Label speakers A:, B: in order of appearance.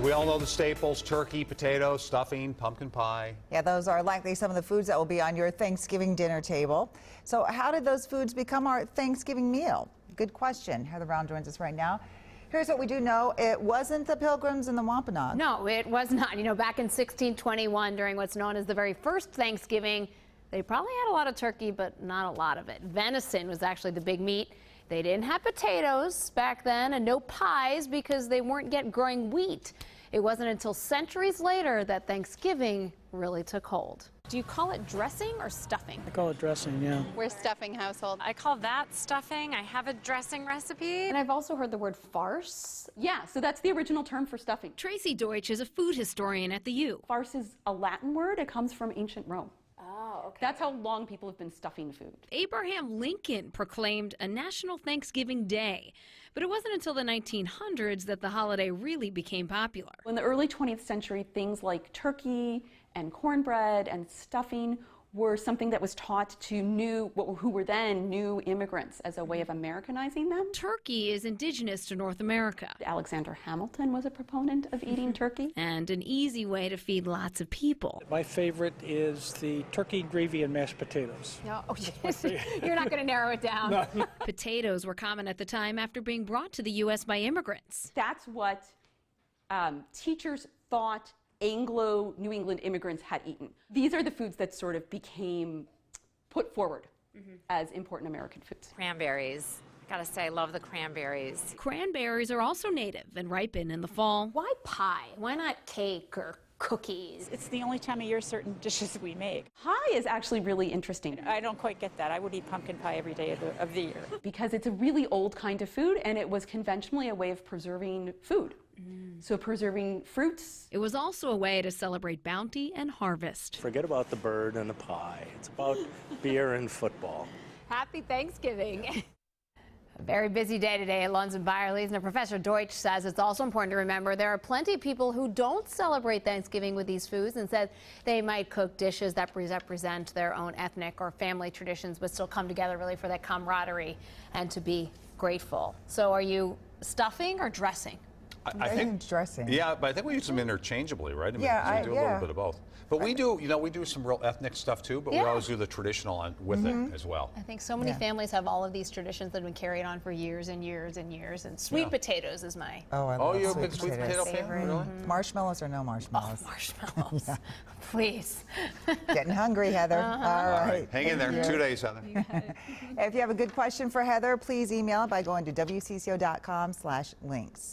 A: We all know the staples: turkey, potato, stuffing, pumpkin pie.
B: Yeah, those are likely some of the foods that will be on your Thanksgiving dinner table. So how did those foods become our Thanksgiving meal? Good question. Heather Brown joins us right now. Here's what we do know. It wasn't the Pilgrims and the Wampanoag.
C: No, it was not. You know, back in 1621, during what's known as the very first Thanksgiving, they probably had a lot of turkey, but not a lot of it. Venison was actually the big meat. They didn't have potatoes back then and no pies because they weren't yet growing wheat. It wasn't until centuries later that Thanksgiving really took hold. Do you call it dressing or stuffing?
D: I call it dressing, yeah.
E: We're a stuffing household.
F: I call that stuffing. I have a dressing recipe.
C: And I've also heard the word farce.
E: Yeah, so that's the original term for stuffing.
G: Tracy Deutsch is a food historian at the U.
E: Farce is a Latin word. It comes from ancient Rome.
C: Oh, okay.
E: That's how long people have been stuffing food.
G: Abraham Lincoln proclaimed a National Thanksgiving Day, but it wasn't until the 1900s that the holiday really became popular.
E: In the early 20th century, things like turkey and cornbread and stuffing were something that was taught to who were then new immigrants as a way of Americanizing them.
G: Turkey is indigenous to North America.
E: Alexander Hamilton was a proponent of eating turkey.
G: And an easy way to feed lots of people.
D: My favorite is the turkey gravy and mashed potatoes.
C: No, you're not going to narrow it down.
G: Potatoes were common at the time after being brought to the U.S. by immigrants.
E: That's what teachers thought Anglo-New England immigrants had eaten. These are the foods that sort of became put forward as important American foods.
F: Cranberries. I gotta say, I love the cranberries.
G: Cranberries are also native and ripen in the fall.
C: Why pie? Why not cake or cookies?
H: It's the only time of year certain dishes we make.
E: Pie is actually really interesting.
H: I don't quite get that. I would eat pumpkin pie every day of the year.
E: Because it's a really old kind of food, and it was conventionally a way of preserving food. So preserving fruits.
G: It was also a way to celebrate bounty and harvest.
I: Forget about the bird and the pie. It's about beer and football.
C: Happy Thanksgiving. A very busy day today at Lunds and Byerly's, and Professor Deutsch says it's also important to remember there are plenty of people who don't celebrate Thanksgiving with these foods and said they might cook dishes that represent their own ethnic or family traditions but still come together really for that camaraderie and to be grateful. So are you stuffing or dressing?
A: I think
B: dressing.
A: Yeah, but I think we use them interchangeably, right? I mean,
B: Yeah,
A: we do a little bit of both. But we do, we do some real ethnic stuff too, but we always do the traditional with it as well.
C: I think so many families have all of these traditions that have been carried on for years and years and years. And sweet potatoes is my
B: I love
A: you're a big sweet potato fan, really?
B: Marshmallows or no marshmallows?
C: Oh, marshmallows. Please.
B: Getting hungry, Heather. All right.
A: Hang in there. 2 days, Heather.
B: If you have a good question for Heather, please email it by going to WCCO.com/links.